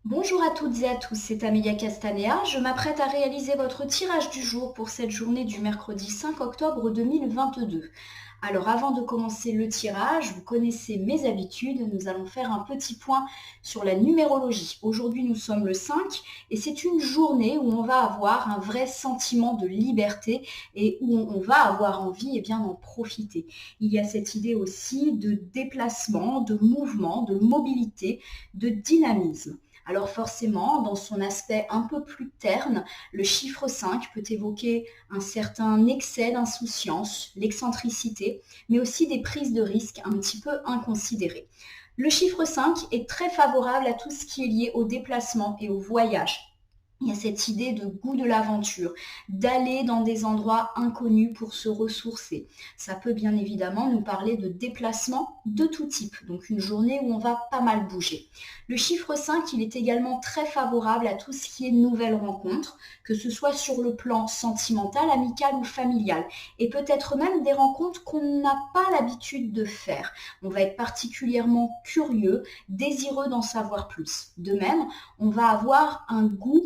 Bonjour à toutes et à tous, c'est Amelia Castanea. Je m'apprête à réaliser votre tirage du jour pour cette journée du mercredi 5 octobre 2022. Alors avant de commencer le tirage, vous connaissez mes habitudes, nous allons faire un petit point sur la numérologie. Aujourd'hui nous sommes le 5 et c'est une journée où on va avoir un vrai sentiment de liberté et où on va avoir envie d'en profiter. Il y a cette idée aussi de déplacement, de mouvement, de mobilité, de dynamisme. Alors forcément, dans son aspect un peu plus terne, le chiffre 5 peut évoquer un certain excès d'insouciance, l'excentricité, mais aussi des prises de risques un petit peu inconsidérées. Le chiffre 5 est très favorable à tout ce qui est lié au déplacement et au voyage. Il y a cette idée de goût de l'aventure, d'aller dans des endroits inconnus pour se ressourcer. Ça peut bien évidemment nous parler de déplacements de tout type, donc une journée où on va pas mal bouger. Le chiffre 5, il est également très favorable à tout ce qui est nouvelles rencontres, que ce soit sur le plan sentimental, amical ou familial, et peut-être même des rencontres qu'on n'a pas l'habitude de faire. On va être particulièrement curieux, désireux d'en savoir plus. De même, on va avoir un goût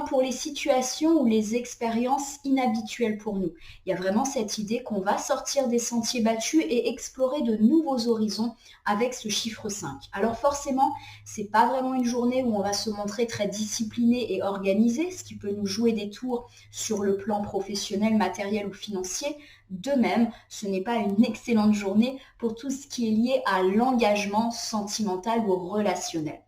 pour les situations ou les expériences inhabituelles pour nous. Il y a vraiment cette idée qu'on va sortir des sentiers battus et explorer de nouveaux horizons avec ce chiffre 5. Alors forcément, c'est pas vraiment une journée où on va se montrer très discipliné et organisé, ce qui peut nous jouer des tours sur le plan professionnel, matériel ou financier. De même, ce n'est pas une excellente journée pour tout ce qui est lié à l'engagement sentimental ou relationnel.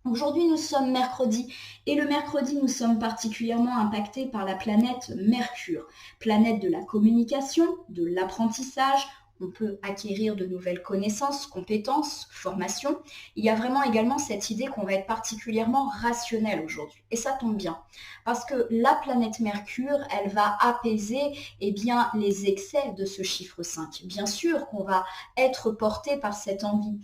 Aujourd'hui, nous sommes mercredi et le mercredi, nous sommes particulièrement impactés par la planète Mercure, planète de la communication, de l'apprentissage. On peut acquérir de nouvelles connaissances, compétences, formations. Il y a vraiment également cette idée qu'on va être particulièrement rationnel aujourd'hui. Et ça tombe bien, parce que la planète Mercure, elle va apaiser les excès de ce chiffre 5. Bien sûr qu'on va être porté par cette envie,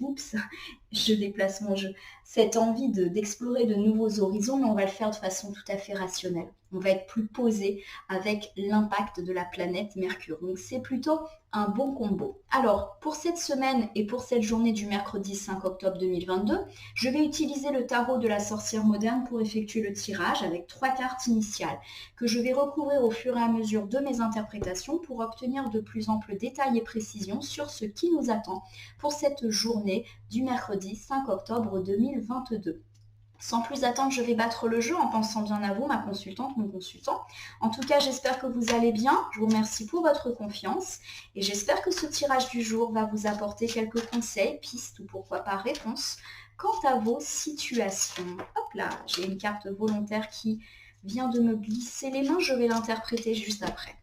je déplace mon jeu, cette envie d'explorer de nouveaux horizons, mais on va le faire de façon tout à fait rationnelle. On va être plus posé avec l'impact de la planète Mercure. Donc c'est plutôt un bon combo. Alors, pour cette semaine et pour cette journée du mercredi 5 octobre 2022, je vais utiliser le tarot de la sorcière moderne pour effectuer le tirage avec 3 cartes initiales que je vais recouvrir au fur et à mesure de mes interprétations pour obtenir de plus amples détails et précisions sur ce qui nous attend pour cette journée du mercredi 5 octobre 2022. Sans plus attendre, je vais battre le jeu en pensant bien à vous, ma consultante, mon consultant. En tout cas, j'espère que vous allez bien. Je vous remercie pour votre confiance et j'espère que ce tirage du jour va vous apporter quelques conseils, pistes ou pourquoi pas réponses quant à vos situations. Hop là, j'ai une carte volontaire qui vient de me glisser les mains. Je vais l'interpréter juste après.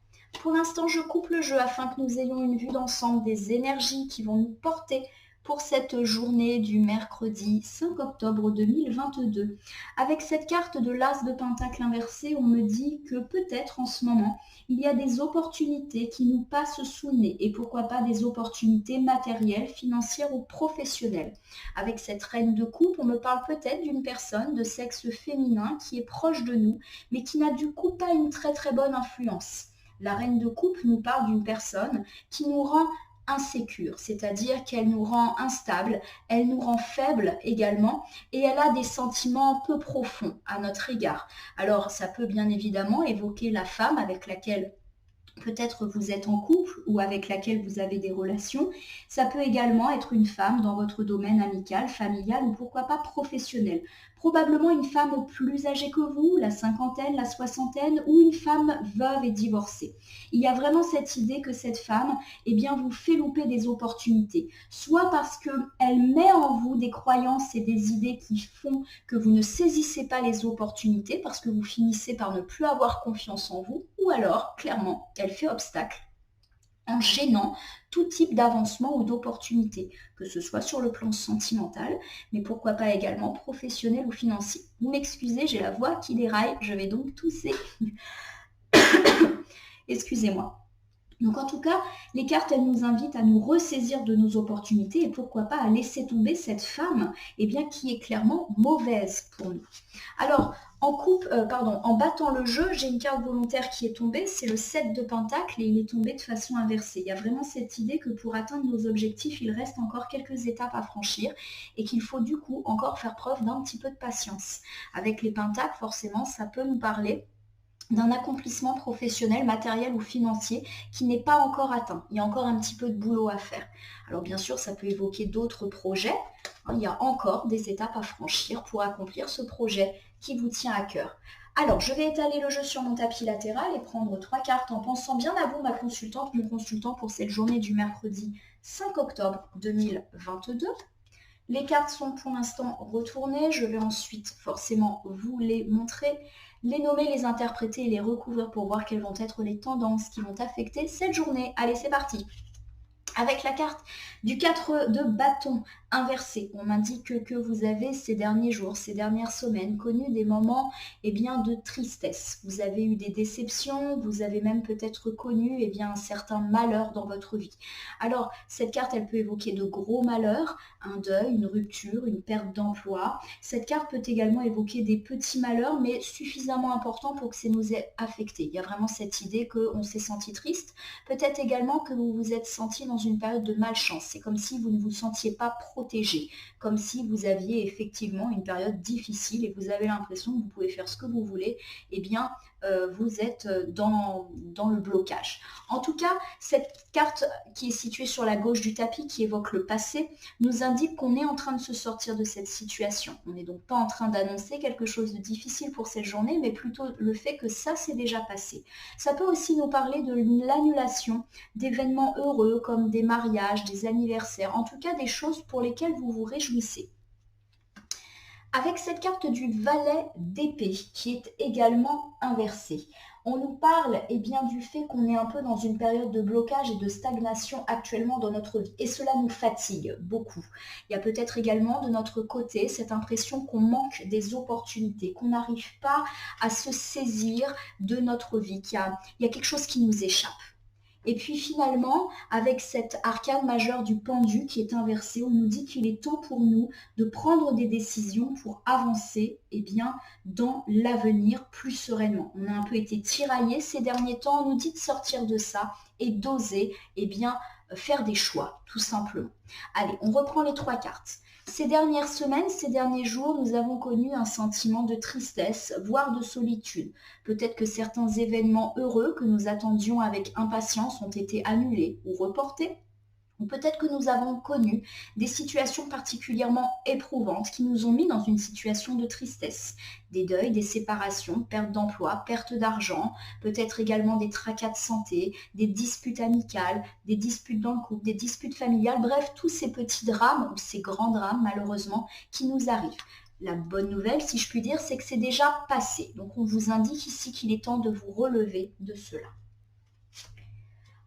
Pour l'instant, je coupe le jeu afin que nous ayons une vue d'ensemble des énergies qui vont nous porter pour cette journée du mercredi 5 octobre 2022. Avec cette carte de l'As de Pentacle inversé, on me dit que peut-être en ce moment, il y a des opportunités qui nous passent sous le nez et pourquoi pas des opportunités matérielles, financières ou professionnelles. Avec cette reine de coupe, on me parle peut-être d'une personne de sexe féminin qui est proche de nous, mais qui n'a du coup pas une très très bonne influence. La reine de coupe nous parle d'une personne qui nous rend insécure, c'est-à-dire qu'elle nous rend instable, elle nous rend faible également et elle a des sentiments peu profonds à notre égard. Alors ça peut bien évidemment évoquer la femme avec laquelle peut-être vous êtes en couple ou avec laquelle vous avez des relations. Ça peut également être une femme dans votre domaine amical, familial ou pourquoi pas professionnel. Probablement une femme plus âgée que vous, la cinquantaine, la soixantaine, ou une femme veuve et divorcée. Il y a vraiment cette idée que cette femme, vous fait louper des opportunités. Soit parce qu'elle met en vous des croyances et des idées qui font que vous ne saisissez pas les opportunités parce que vous finissez par ne plus avoir confiance en vous, ou alors, clairement, elle fait obstacle en gênant tout type d'avancement ou d'opportunité, que ce soit sur le plan sentimental, mais pourquoi pas également professionnel ou financier. Vous m'excusez, j'ai la voix qui déraille, je vais donc tousser. Excusez-moi. Donc en tout cas, les cartes, elles nous invitent à nous ressaisir de nos opportunités et pourquoi pas à laisser tomber cette femme qui est clairement mauvaise pour nous. Alors, en battant le jeu, j'ai une carte volontaire qui est tombée, c'est le 7 de Pentacle et il est tombé de façon inversée. Il y a vraiment cette idée que pour atteindre nos objectifs, il reste encore quelques étapes à franchir et qu'il faut du coup encore faire preuve d'un petit peu de patience. Avec les Pentacles, forcément, ça peut nous parler d'un accomplissement professionnel, matériel ou financier qui n'est pas encore atteint. Il y a encore un petit peu de boulot à faire. Alors bien sûr, ça peut évoquer d'autres projets. Il y a encore des étapes à franchir pour accomplir ce projet qui vous tient à cœur. Alors, je vais étaler le jeu sur mon tapis latéral et prendre 3 cartes en pensant bien à vous, ma consultante, mon consultant, pour cette journée du mercredi 5 octobre 2022. Les cartes sont pour l'instant retournées. Je vais ensuite forcément vous les montrer, les nommer, les interpréter et les recouvrir pour voir quelles vont être les tendances qui vont affecter cette journée. Allez, c'est parti! Avec la carte du 4 de bâton inversé, on m'indique que vous avez ces derniers jours, ces dernières semaines, connu des moments de tristesse. Vous avez eu des déceptions, vous avez même peut-être connu un certain malheur dans votre vie. Alors, cette carte, elle peut évoquer de gros malheurs, un deuil, une rupture, une perte d'emploi. Cette carte peut également évoquer des petits malheurs, mais suffisamment importants pour que ça nous ait affecté. Il y a vraiment cette idée qu'on s'est senti triste. Peut-être également que vous vous êtes senti dans une période de malchance. C'est comme si vous ne vous sentiez pas protégé, comme si vous aviez effectivement une période difficile et vous avez l'impression que vous pouvez faire ce que vous voulez. Vous êtes dans le blocage. En tout cas, cette carte qui est située sur la gauche du tapis, qui évoque le passé, nous indique qu'on est en train de se sortir de cette situation. On n'est donc pas en train d'annoncer quelque chose de difficile pour cette journée, mais plutôt le fait que ça s'est déjà passé. Ça peut aussi nous parler de l'annulation d'événements heureux comme des mariages, des anniversaires, en tout cas des choses pour lesquelles vous vous réjouissez. Avec cette carte du valet d'épée qui est également inversée, on nous parle du fait qu'on est un peu dans une période de blocage et de stagnation actuellement dans notre vie. Et cela nous fatigue beaucoup. Il y a peut-être également de notre côté cette impression qu'on manque des opportunités, qu'on n'arrive pas à se saisir de notre vie, qu'il y a quelque chose qui nous échappe. Et puis finalement, avec cette arcane majeure du pendu qui est inversée, on nous dit qu'il est temps pour nous de prendre des décisions pour avancer dans l'avenir plus sereinement. On a un peu été tiraillés ces derniers temps, on nous dit de sortir de ça et d'oser faire des choix, tout simplement. Allez, on reprend les 3 cartes. Ces dernières semaines, ces derniers jours, nous avons connu un sentiment de tristesse, voire de solitude. Peut-être que certains événements heureux que nous attendions avec impatience ont été annulés ou reportés. Ou peut-être que nous avons connu des situations particulièrement éprouvantes qui nous ont mis dans une situation de tristesse. Des deuils, des séparations, perte d'emploi, perte d'argent, peut-être également des tracas de santé, des disputes amicales, des disputes dans le couple, des disputes familiales, bref, tous ces petits drames ou ces grands drames malheureusement qui nous arrivent. La bonne nouvelle, si je puis dire, c'est que c'est déjà passé. Donc on vous indique ici qu'il est temps de vous relever de cela.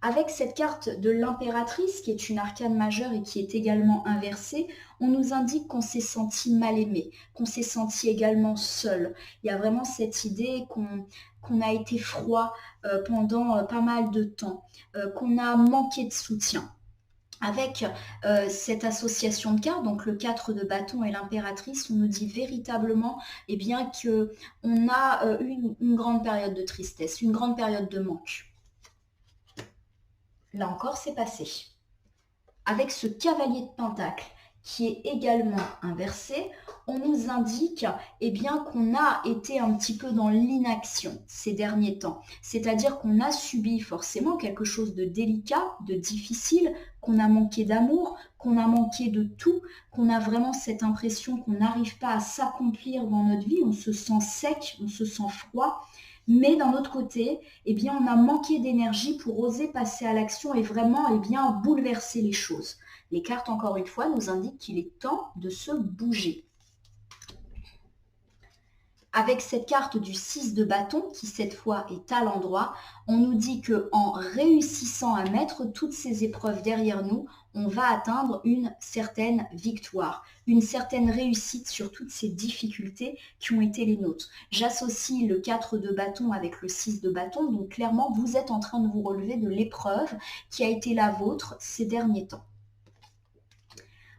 Avec cette carte de l'impératrice, qui est une arcane majeure et qui est également inversée, on nous indique qu'on s'est senti mal aimé, qu'on s'est senti également seul. Il y a vraiment cette idée qu'on a été froid pendant pas mal de temps, qu'on a manqué de soutien. Avec cette association de cartes, donc le 4 de bâton et l'impératrice, on nous dit véritablement qu'on a eu une grande période de tristesse, une grande période de manque. Là encore, c'est passé. Avec ce cavalier de pentacle qui est également inversé, on nous indique qu'on a été un petit peu dans l'inaction ces derniers temps. C'est-à-dire qu'on a subi forcément quelque chose de délicat, de difficile, qu'on a manqué d'amour, qu'on a manqué de tout, qu'on a vraiment cette impression qu'on n'arrive pas à s'accomplir dans notre vie, on se sent sec, on se sent froid. Mais d'un autre côté, on a manqué d'énergie pour oser passer à l'action et vraiment bouleverser les choses. Les cartes, encore une fois, nous indiquent qu'il est temps de se bouger. Avec cette carte du 6 de bâton, qui cette fois est à l'endroit, on nous dit qu'en réussissant à mettre toutes ces épreuves derrière nous, on va atteindre une certaine victoire, une certaine réussite sur toutes ces difficultés qui ont été les nôtres. J'associe le 4 de bâton avec le 6 de bâton, donc clairement, vous êtes en train de vous relever de l'épreuve qui a été la vôtre ces derniers temps.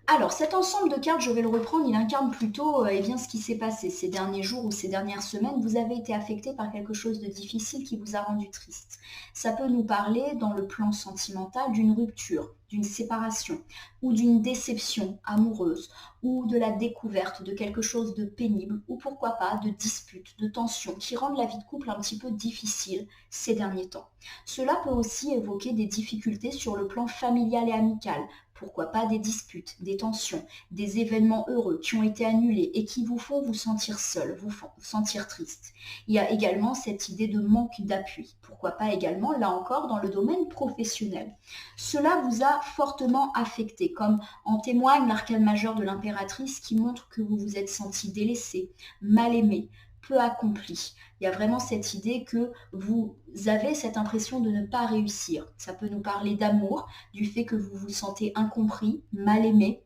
Alors, cet ensemble de cartes, je vais le reprendre, il incarne plutôt eh bien, ce qui s'est passé ces derniers jours ou ces dernières semaines. Vous avez été affecté par quelque chose de difficile qui vous a rendu triste. Ça peut nous parler, dans le plan sentimental, d'une rupture, d'une séparation ou d'une déception amoureuse ou de la découverte de quelque chose de pénible ou pourquoi pas de disputes, de tensions qui rendent la vie de couple un petit peu difficile ces derniers temps. Cela peut aussi évoquer des difficultés sur le plan familial et amical. Pourquoi pas des disputes, des tensions, des événements heureux qui ont été annulés et qui vous font vous sentir seul, vous font vous sentir triste. Il y a également cette idée de manque d'appui. Pourquoi pas également, là encore, dans le domaine professionnel. Cela vous a fortement affecté, comme en témoigne l'arcane majeur de l'impératrice qui montre que vous vous êtes senti délaissé, mal aimé, peu accompli. Il y a vraiment cette idée que vous avez cette impression de ne pas réussir. Ça peut nous parler d'amour, du fait que vous vous sentez incompris, mal aimé,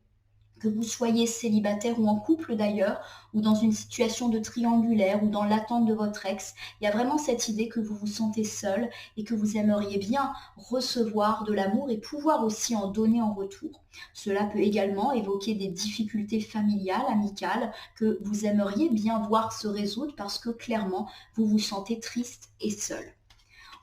que vous soyez célibataire ou en couple d'ailleurs, ou dans une situation de triangulaire, ou dans l'attente de votre ex, il y a vraiment cette idée que vous vous sentez seul et que vous aimeriez bien recevoir de l'amour et pouvoir aussi en donner en retour. Cela peut également évoquer des difficultés familiales, amicales, que vous aimeriez bien voir se résoudre parce que clairement, vous vous sentez triste et seul.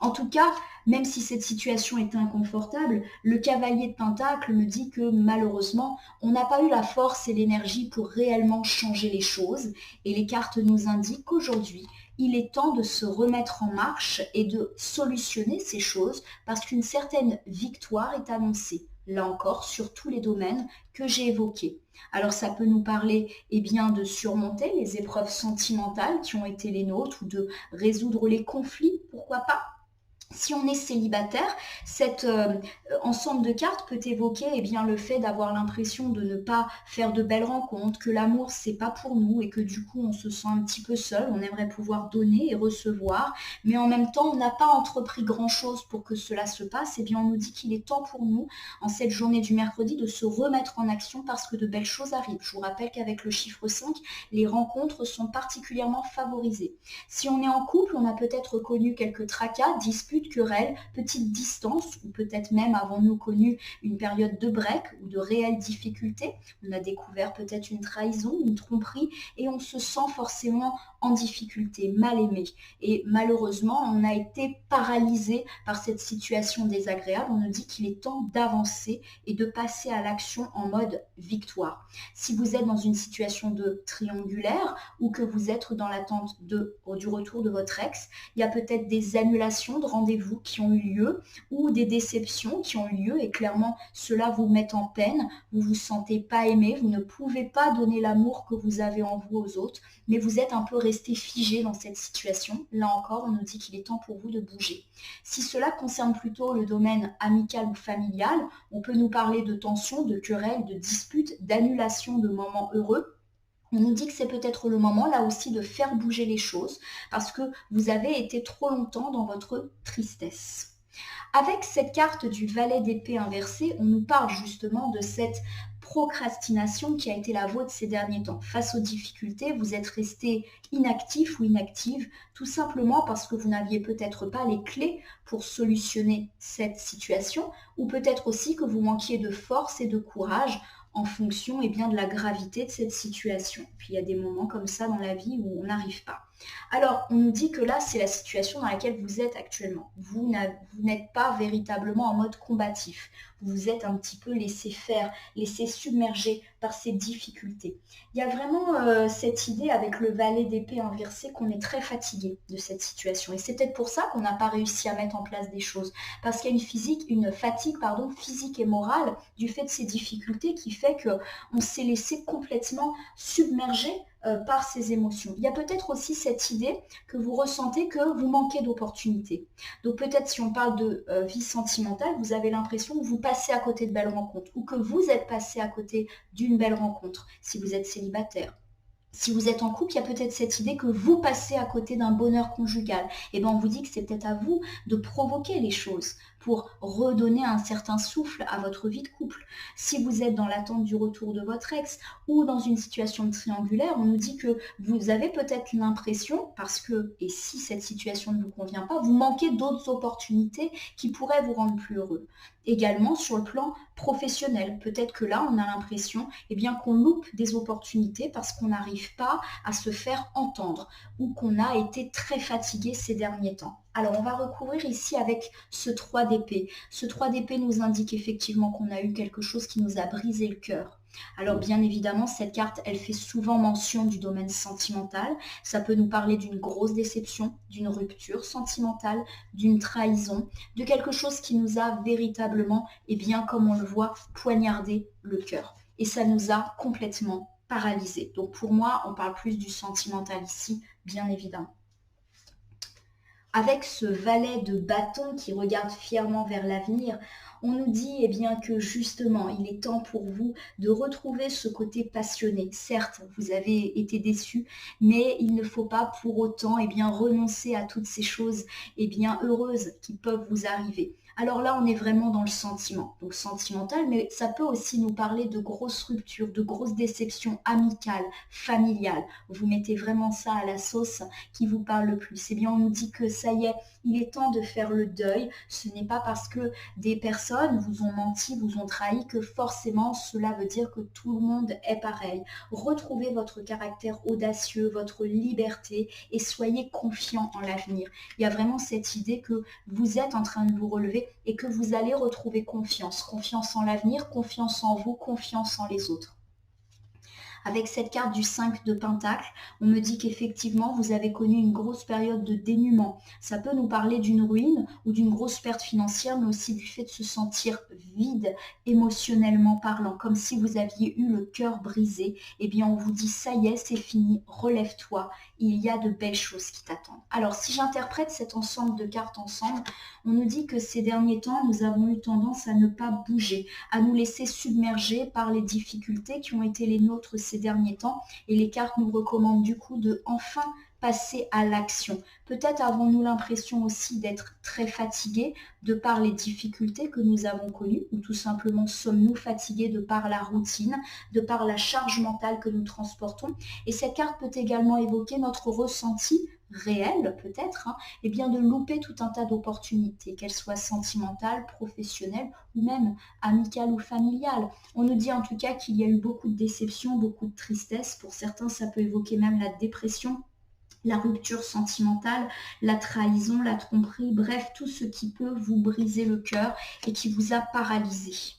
En tout cas, même si cette situation est inconfortable, le cavalier de Pentacle me dit que malheureusement, on n'a pas eu la force et l'énergie pour réellement changer les choses. Et les cartes nous indiquent qu'aujourd'hui, il est temps de se remettre en marche et de solutionner ces choses parce qu'une certaine victoire est annoncée. Là encore, sur tous les domaines que j'ai évoqués. Alors ça peut nous parler bien, de surmonter les épreuves sentimentales qui ont été les nôtres ou de résoudre les conflits, pourquoi pas. Si on est célibataire, cet ensemble de cartes peut évoquer bien, le fait d'avoir l'impression de ne pas faire de belles rencontres, que l'amour c'est pas pour nous et que du coup on se sent un petit peu seul, on aimerait pouvoir donner et recevoir, mais en même temps on n'a pas entrepris grand chose pour que cela se passe. Et bien on nous dit qu'il est temps pour nous, en cette journée du mercredi, de se remettre en action parce que de belles choses arrivent. Je vous rappelle qu'avec le chiffre 5, les rencontres sont particulièrement favorisées. Si on est en couple, on a peut-être connu quelques tracas, disputes, querelles, petites distances, ou peut-être même avons-nous connu une période de break ou de réelles difficultés. On a découvert peut-être une trahison, une tromperie, et on se sent forcément en difficulté, mal aimé. Et malheureusement, on a été paralysé par cette situation désagréable. On nous dit qu'il est temps d'avancer et de passer à l'action en mode victoire. Si vous êtes dans une situation de triangulaire ou que vous êtes dans l'attente du retour de votre ex, il y a peut-être des annulations de rendez-vous qui ont eu lieu ou des déceptions qui ont eu lieu et clairement cela vous met en peine, vous vous sentez pas aimé, vous ne pouvez pas donner l'amour que vous avez en vous aux autres, mais vous êtes un peu resté figé dans cette situation. Là encore, on nous dit qu'il est temps pour vous de bouger. Si cela concerne plutôt le domaine amical ou familial, on peut nous parler de tensions, de querelles, de disputes, d'annulation de moments heureux. On nous dit que c'est peut-être le moment là aussi de faire bouger les choses parce que vous avez été trop longtemps dans votre tristesse. Avec cette carte du valet d'épée inversé, on nous parle justement de cette procrastination qui a été la vôtre ces derniers temps. Face aux difficultés, vous êtes resté inactif ou inactive tout simplement parce que vous n'aviez peut-être pas les clés pour solutionner cette situation ou peut-être aussi que vous manquiez de force et de courage en fonction bien, de la gravité de cette situation. Puis il y a des moments comme ça dans la vie où on n'arrive pas. Alors, on nous dit que là, c'est la situation dans laquelle vous êtes actuellement. Vous n'êtes pas véritablement en mode combatif. Vous vous êtes un petit peu laissé faire, laissé submerger par ces difficultés. Il y a vraiment cette idée avec le valet d'épée inversé qu'on est très fatigué de cette situation. Et c'est peut-être pour ça qu'on n'a pas réussi à mettre en place des choses. Parce qu'il y a une fatigue physique et morale du fait de ces difficultés qui fait qu'on s'est laissé complètement submerger par ces émotions. Il y a peut-être aussi cette idée que vous ressentez que vous manquez d'opportunités. Donc peut-être si on parle de vie sentimentale, vous avez l'impression que vous passez à côté de belles rencontres ou que vous êtes passé à côté d'une belle rencontre si vous êtes célibataire. Si vous êtes en couple, il y a peut-être cette idée que vous passez à côté d'un bonheur conjugal. Et bien on vous dit que c'est peut-être à vous de provoquer les choses pour redonner un certain souffle à votre vie de couple. Si vous êtes dans l'attente du retour de votre ex ou dans une situation triangulaire, on nous dit que vous avez peut-être l'impression, parce que, et si cette situation ne vous convient pas, vous manquez d'autres opportunités qui pourraient vous rendre plus heureux. Également sur le plan professionnel, peut-être que là on a l'impression qu'on loupe des opportunités parce qu'on n'arrive pas à se faire entendre ou qu'on a été très fatigué ces derniers temps. Alors on va recouvrir ici avec ce 3 d'épée. Ce 3 d'épée nous indique effectivement qu'on a eu quelque chose qui nous a brisé le cœur. Alors bien évidemment, cette carte, elle fait souvent mention du domaine sentimental. Ça peut nous parler d'une grosse déception, d'une rupture sentimentale, d'une trahison, de quelque chose qui nous a véritablement, comme on le voit, poignardé le cœur. Et ça nous a complètement paralysés. Donc pour moi, on parle plus du sentimental ici, bien évidemment. Avec ce valet de bâton qui regarde fièrement vers l'avenir, on nous dit que justement, il est temps pour vous de retrouver ce côté passionné. Certes, vous avez été déçus, mais il ne faut pas pour autant renoncer à toutes ces choses heureuses qui peuvent vous arriver. Alors là, on est vraiment dans le sentiment, donc sentimental, mais ça peut aussi nous parler de grosses ruptures, de grosses déceptions amicales, familiales. Vous mettez vraiment ça à la sauce qui vous parle le plus. On nous dit que ça y est, il est temps de faire le deuil. Ce n'est pas parce que des personnes vous ont menti, vous ont trahi, que forcément cela veut dire que tout le monde est pareil. Retrouvez votre caractère audacieux, votre liberté et soyez confiant en l'avenir. Il y a vraiment cette idée que vous êtes en train de vous relever et que vous allez retrouver confiance. Confiance en l'avenir, confiance en vous, confiance en les autres. Avec cette carte du 5 de Pentacle, on me dit qu'effectivement, vous avez connu une grosse période de dénuement. Ça peut nous parler d'une ruine ou d'une grosse perte financière, mais aussi du fait de se sentir vide émotionnellement parlant, comme si vous aviez eu le cœur brisé. On vous dit, ça y est, c'est fini, relève-toi, il y a de belles choses qui t'attendent. Alors, si j'interprète cet ensemble de cartes ensemble, on nous dit que ces derniers temps, nous avons eu tendance à ne pas bouger, à nous laisser submerger par les difficultés qui ont été les nôtres ces derniers temps, et les cartes nous recommandent du coup de enfin passer à l'action. Peut-être avons-nous l'impression aussi d'être très fatigués de par les difficultés que nous avons connues, ou tout simplement sommes-nous fatigués de par la routine, de par la charge mentale que nous transportons. Et cette carte peut également évoquer notre ressenti réel peut-être, de louper tout un tas d'opportunités, qu'elles soient sentimentales, professionnelles ou même amicales ou familiales. On nous dit en tout cas qu'il y a eu beaucoup de déceptions, beaucoup de tristesse. Pour certains, ça peut évoquer même la dépression, la rupture sentimentale, la trahison, la tromperie, bref, tout ce qui peut vous briser le cœur et qui vous a paralysé.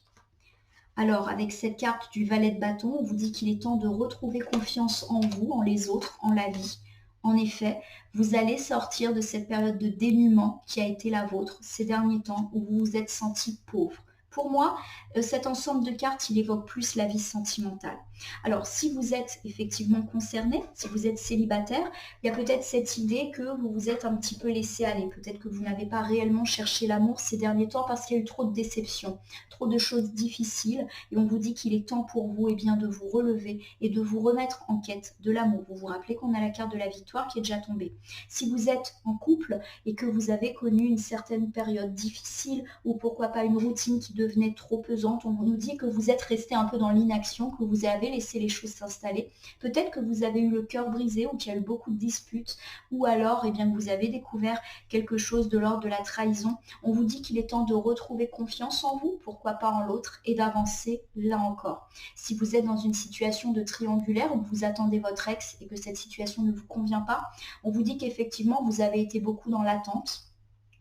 Alors, avec cette carte du valet de bâton, on vous dit qu'il est temps de retrouver confiance en vous, en les autres, en la vie. En effet, vous allez sortir de cette période de dénuement qui a été la vôtre ces derniers temps où vous vous êtes senti pauvre. Pour moi, cet ensemble de cartes, il évoque plus la vie sentimentale. Alors, si vous êtes effectivement concerné, si vous êtes célibataire, il y a peut-être cette idée que vous vous êtes un petit peu laissé aller. Peut-être que vous n'avez pas réellement cherché l'amour ces derniers temps parce qu'il y a eu trop de déceptions, trop de choses difficiles. Et on vous dit qu'il est temps pour vous de vous relever et de vous remettre en quête de l'amour. Vous vous rappelez qu'on a la carte de la victoire qui est déjà tombée. Si vous êtes en couple et que vous avez connu une certaine période difficile ou pourquoi pas une routine qui devenait trop pesante, on nous dit que vous êtes resté un peu dans l'inaction, que vous avez laissé les choses s'installer. Peut-être que vous avez eu le cœur brisé ou qu'il y a eu beaucoup de disputes ou alors que vous avez découvert quelque chose de l'ordre de la trahison. On vous dit qu'il est temps de retrouver confiance en vous, pourquoi pas en l'autre, et d'avancer là encore. Si vous êtes dans une situation de triangulaire où vous attendez votre ex et que cette situation ne vous convient pas, on vous dit qu'effectivement vous avez été beaucoup dans l'attente,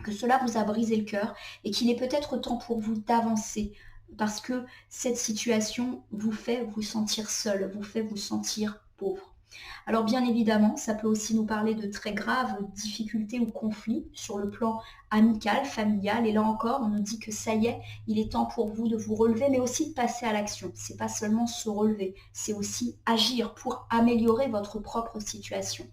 que cela vous a brisé le cœur et qu'il est peut-être temps pour vous d'avancer parce que cette situation vous fait vous sentir seul, vous fait vous sentir pauvre. Alors bien évidemment, ça peut aussi nous parler de très graves difficultés ou conflits sur le plan amical, familial. Et là encore, on nous dit que ça y est, il est temps pour vous de vous relever, mais aussi de passer à l'action. C'est pas seulement se relever, c'est aussi agir pour améliorer votre propre situation.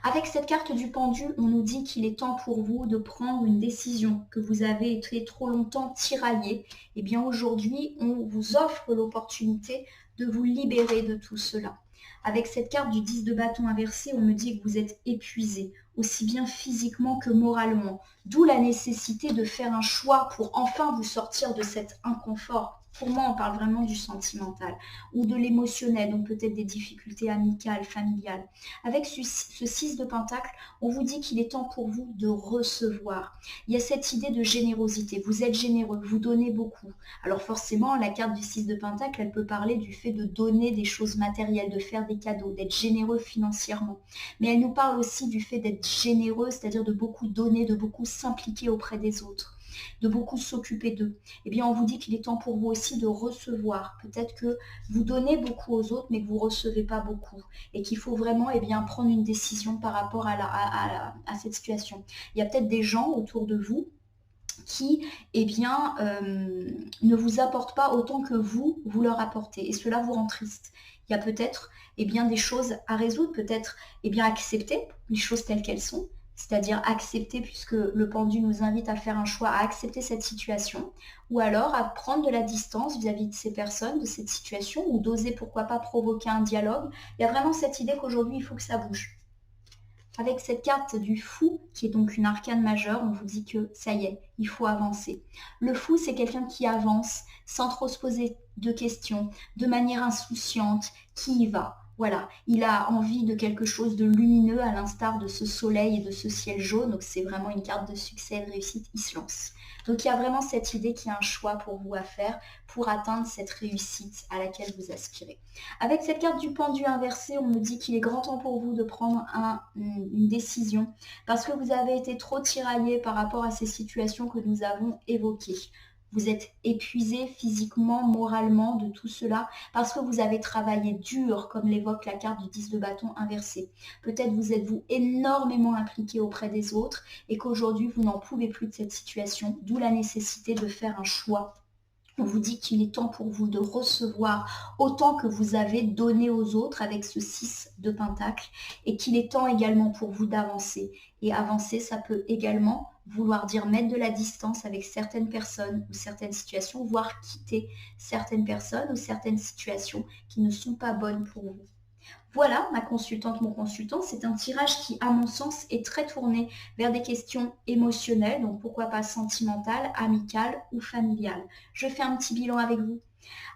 Avec cette carte du pendule, on nous dit qu'il est temps pour vous de prendre une décision, que vous avez été trop longtemps tiraillé. Et bien aujourd'hui, on vous offre l'opportunité de vous libérer de tout cela. Avec cette carte du 10 de bâton inversé, on me dit que vous êtes épuisé, aussi bien physiquement que moralement. D'où la nécessité de faire un choix pour enfin vous sortir de cet inconfort. Pour moi, on parle vraiment du sentimental ou de l'émotionnel, donc peut-être des difficultés amicales, familiales. Avec ce 6 de pentacle, on vous dit qu'il est temps pour vous de recevoir. Il y a cette idée de générosité. Vous êtes généreux, vous donnez beaucoup. Alors forcément, la carte du 6 de pentacle, elle peut parler du fait de donner des choses matérielles, de faire des cadeaux, d'être généreux financièrement. Mais elle nous parle aussi du fait d'être généreux, c'est-à-dire de beaucoup donner, de beaucoup s'impliquer auprès des autres, de beaucoup s'occuper d'eux. Eh bien, on vous dit qu'il est temps pour vous aussi de recevoir. Peut-être que vous donnez beaucoup aux autres, mais que vous ne recevez pas beaucoup. Et qu'il faut vraiment prendre une décision par rapport à cette situation. Il y a peut-être des gens autour de vous qui ne vous apportent pas autant que vous leur apportez. Et cela vous rend triste. Il y a peut-être des choses à résoudre, peut-être accepter les choses telles qu'elles sont, c'est-à-dire accepter, puisque le pendu nous invite à faire un choix, à accepter cette situation, ou alors à prendre de la distance vis-à-vis de ces personnes, de cette situation, ou d'oser pourquoi pas provoquer un dialogue. Il y a vraiment cette idée qu'aujourd'hui il faut que ça bouge. Avec cette carte du fou, qui est donc une arcane majeure, on vous dit que ça y est, il faut avancer. Le fou, c'est quelqu'un qui avance sans trop se poser de questions, de manière insouciante, qui y va. Voilà, il a envie de quelque chose de lumineux à l'instar de ce soleil et de ce ciel jaune. Donc c'est vraiment une carte de succès et de réussite, il se lance. Donc il y a vraiment cette idée qu'il y a un choix pour vous à faire pour atteindre cette réussite à laquelle vous aspirez. Avec cette carte du pendu inversé, on me dit qu'il est grand temps pour vous de prendre une décision parce que vous avez été trop tiraillé par rapport à ces situations que nous avons évoquées. Vous êtes épuisé physiquement, moralement de tout cela parce que vous avez travaillé dur, comme l'évoque la carte du 10 de bâton inversé. Peut-être vous êtes-vous énormément impliqué auprès des autres et qu'aujourd'hui vous n'en pouvez plus de cette situation, d'où la nécessité de faire un choix. On vous dit qu'il est temps pour vous de recevoir autant que vous avez donné aux autres avec ce 6 de pentacle et qu'il est temps également pour vous d'avancer. Et avancer, ça peut également vouloir dire mettre de la distance avec certaines personnes ou certaines situations, voire quitter certaines personnes ou certaines situations qui ne sont pas bonnes pour vous. Voilà, ma consultante, mon consultant, c'est un tirage qui, à mon sens, est très tourné vers des questions émotionnelles, donc pourquoi pas sentimentales, amicales ou familiales. Je fais un petit bilan avec vous.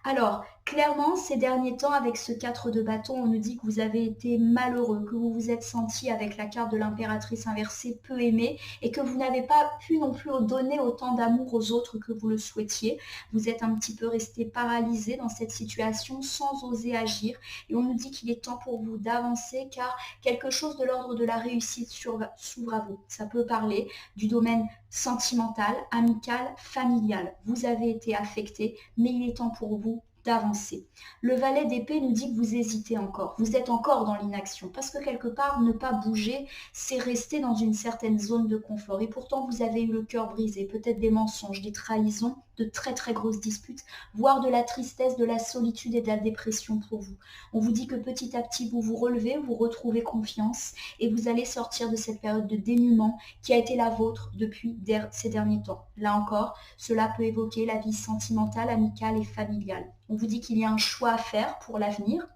Alors, clairement, ces derniers temps, avec ce 4 de bâton, on nous dit que vous avez été malheureux, que vous vous êtes senti avec la carte de l'impératrice inversée peu aimé et que vous n'avez pas pu non plus donner autant d'amour aux autres que vous le souhaitiez. Vous êtes un petit peu resté paralysé dans cette situation sans oser agir et on nous dit qu'il est temps pour vous d'avancer car quelque chose de l'ordre de la réussite s'ouvre à vous. Ça peut parler du domaine sentimental, amical, familial. Vous avez été affecté, mais il est temps pour vous d'avancer. Le valet d'épée nous dit que vous hésitez encore, vous êtes encore dans l'inaction, parce que quelque part, ne pas bouger, c'est rester dans une certaine zone de confort. Et pourtant, vous avez eu le cœur brisé, peut-être des mensonges, des trahisons, de très très grosses disputes, voire de la tristesse, de la solitude et de la dépression pour vous. On vous dit que petit à petit, vous vous relevez, vous retrouvez confiance et vous allez sortir de cette période de dénuement qui a été la vôtre depuis ces derniers temps. Là encore, cela peut évoquer la vie sentimentale, amicale et familiale. On vous dit qu'il y a un choix à faire pour l'avenir,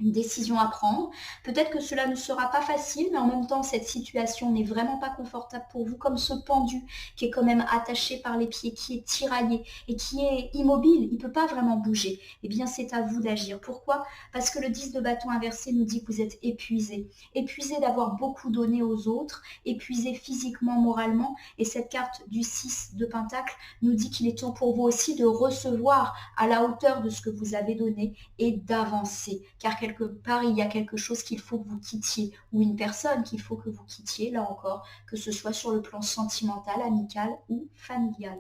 une décision à prendre. Peut-être que cela ne sera pas facile, mais en même temps, cette situation n'est vraiment pas confortable pour vous, comme ce pendu qui est quand même attaché par les pieds, qui est tiraillé et qui est immobile, il ne peut pas vraiment bouger. Eh bien, c'est à vous d'agir. Pourquoi? Parce que le 10 de bâton inversé nous dit que vous êtes épuisé. Épuisé d'avoir beaucoup donné aux autres, épuisé physiquement, moralement. Et cette carte du 6 de pentacle nous dit qu'il est temps pour vous aussi de recevoir à la hauteur de ce que vous avez donné et d'avancer. Car quelque part, il y a quelque chose qu'il faut que vous quittiez ou une personne qu'il faut que vous quittiez, là encore, que ce soit sur le plan sentimental, amical ou familial.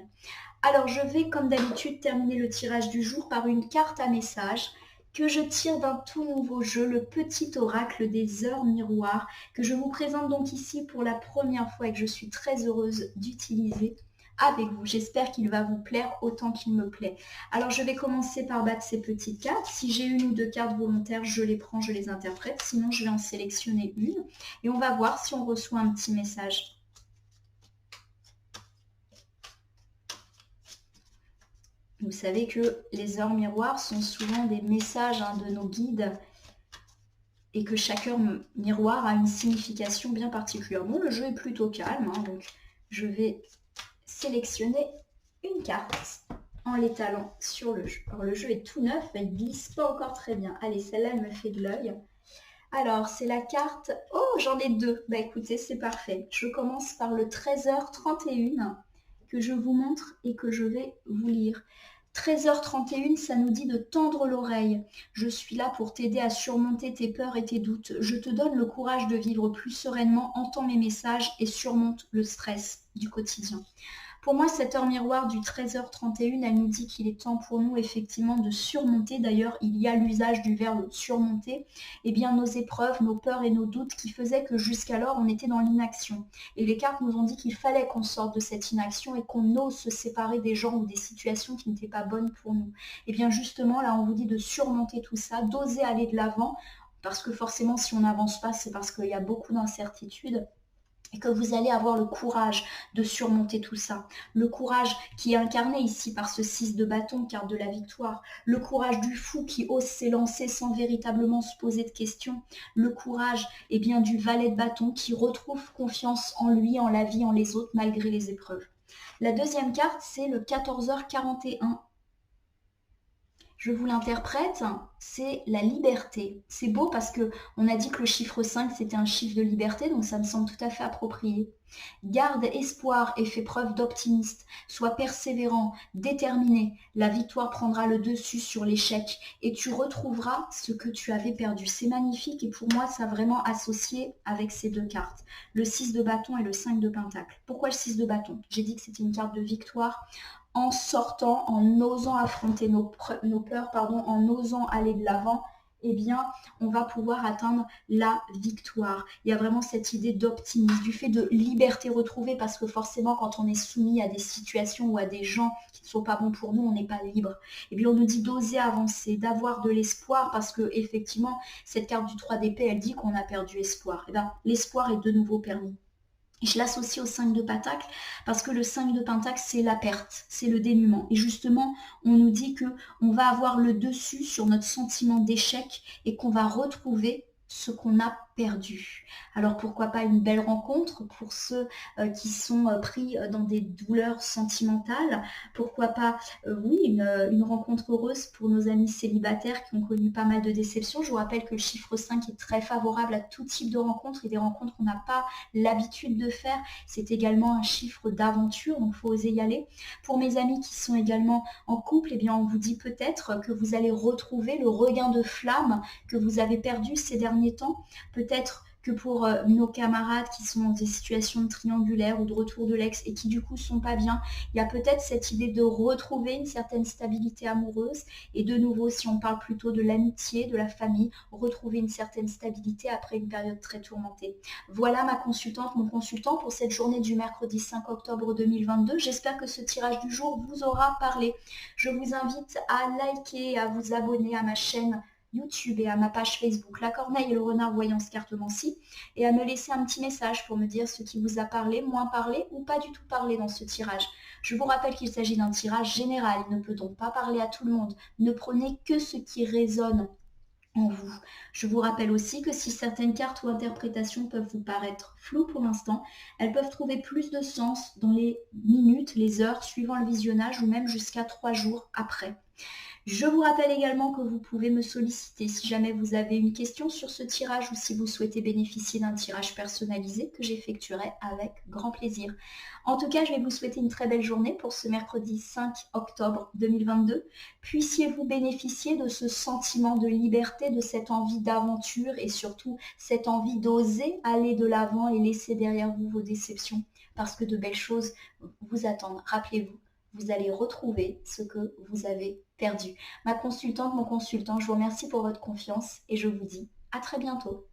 Alors, je vais, comme d'habitude, terminer le tirage du jour par une carte à message que je tire d'un tout nouveau jeu, le petit oracle des heures miroirs, que je vous présente donc ici pour la première fois et que je suis très heureuse d'utiliser avec vous. J'espère qu'il va vous plaire autant qu'il me plaît. Alors, je vais commencer par battre ces petites cartes. Si j'ai une ou deux cartes volontaires, je les prends, je les interprète. Sinon, je vais en sélectionner une. Et on va voir si on reçoit un petit message. Vous savez que les heures miroirs sont souvent des messages de nos guides et que chaque heure miroir a une signification bien particulière. Bon, le jeu est plutôt calme, hein, donc je vais sélectionner une carte en l'étalant sur le jeu. Alors le jeu est tout neuf, il ne glisse pas encore très bien. Allez, celle-là, elle me fait de l'œil. Alors, c'est la carte... Oh, j'en ai deux. Bah écoutez, c'est parfait. Je commence par le 13h31 que je vous montre et que je vais vous lire. 13h31, ça nous dit de tendre l'oreille. Je suis là pour t'aider à surmonter tes peurs et tes doutes. Je te donne le courage de vivre plus sereinement, entends mes messages et surmonte le stress du quotidien. Pour moi, cette heure miroir du 13h31, elle nous dit qu'il est temps pour nous effectivement de surmonter, d'ailleurs il y a l'usage du verbe surmonter, eh bien nos épreuves, nos peurs et nos doutes qui faisaient que jusqu'alors on était dans l'inaction. Et les cartes nous ont dit qu'il fallait qu'on sorte de cette inaction et qu'on ose se séparer des gens ou des situations qui n'étaient pas bonnes pour nous. Et bien justement là on vous dit de surmonter tout ça, d'oser aller de l'avant, parce que forcément si on n'avance pas c'est parce qu'il y a beaucoup d'incertitudes. Et que vous allez avoir le courage de surmonter tout ça. Le courage qui est incarné ici par ce 6 de bâton, carte de la victoire. Le courage du fou qui ose s'élancer sans véritablement se poser de questions. Le courage bien, du valet de bâton qui retrouve confiance en lui, en la vie, en les autres, malgré les épreuves. La deuxième carte, c'est le 14h41. Je vous l'interprète, c'est la liberté. C'est beau parce que on a dit que le chiffre 5 c'était un chiffre de liberté, donc ça me semble tout à fait approprié. Garde espoir et fais preuve d'optimiste. Sois persévérant, déterminé. La victoire prendra le dessus sur l'échec et tu retrouveras ce que tu avais perdu. C'est magnifique et pour moi ça a vraiment associé avec ces deux cartes. Le 6 de bâton et le 5 de pentacle. Pourquoi le 6 de bâton? J'ai dit que c'était une carte de victoire. En sortant, en osant affronter nos peurs, en osant aller de l'avant, eh bien, on va pouvoir atteindre la victoire. Il y a vraiment cette idée d'optimisme, du fait de liberté retrouvée, parce que forcément, quand on est soumis à des situations ou à des gens qui ne sont pas bons pour nous, on n'est pas libre. Eh bien, on nous dit d'oser avancer, d'avoir de l'espoir, parce que effectivement, cette carte du 3 d'épée, elle dit qu'on a perdu espoir. Eh bien, l'espoir est de nouveau permis. Et je l'associe au 5 de pentacle parce que le 5 de pentacle, c'est la perte, c'est le dénuement. Et justement, on nous dit qu'on va avoir le dessus sur notre sentiment d'échec et qu'on va retrouver ce qu'on a perdu. Alors pourquoi pas une belle rencontre pour ceux qui sont pris dans des douleurs sentimentales. Pourquoi pas, oui, une rencontre heureuse pour nos amis célibataires qui ont connu pas mal de déceptions. Je vous rappelle que le chiffre 5 est très favorable à tout type de rencontres et des rencontres qu'on n'a pas l'habitude de faire. C'est également un chiffre d'aventure, donc il faut oser y aller. Pour mes amis qui sont également en couple, eh bien on vous dit peut-être que vous allez retrouver le regain de flamme que vous avez perdu ces derniers temps. Peut-être que pour nos camarades qui sont dans des situations triangulaires ou de retour de l'ex et qui du coup sont pas bien, il y a peut-être cette idée de retrouver une certaine stabilité amoureuse et de nouveau, si on parle plutôt de l'amitié, de la famille, retrouver une certaine stabilité après une période très tourmentée. Voilà ma consultante, mon consultant pour cette journée du mercredi 5 octobre 2022. J'espère que ce tirage du jour vous aura parlé. Je vous invite à liker, à vous abonner à ma chaîne YouTube et à ma page Facebook La Corneille et le Renard Voyance Cartomancie et à me laisser un petit message pour me dire ce qui vous a parlé, moins parlé ou pas du tout parlé dans ce tirage. Je vous rappelle qu'il s'agit d'un tirage général, il ne peut donc pas parler à tout le monde. Ne prenez que ce qui résonne en vous. Je vous rappelle aussi que si certaines cartes ou interprétations peuvent vous paraître floues pour l'instant, elles peuvent trouver plus de sens dans les minutes, les heures suivant le visionnage ou même jusqu'à 3 jours après. Je vous rappelle également que vous pouvez me solliciter si jamais vous avez une question sur ce tirage ou si vous souhaitez bénéficier d'un tirage personnalisé que j'effectuerai avec grand plaisir. En tout cas, je vais vous souhaiter une très belle journée pour ce mercredi 5 octobre 2022. Puissiez-vous bénéficier de ce sentiment de liberté, de cette envie d'aventure et surtout cette envie d'oser aller de l'avant et laisser derrière vous vos déceptions parce que de belles choses vous attendent. Rappelez-vous, vous allez retrouver ce que vous avez perdu. Ma consultante, mon consultant, je vous remercie pour votre confiance et je vous dis à très bientôt.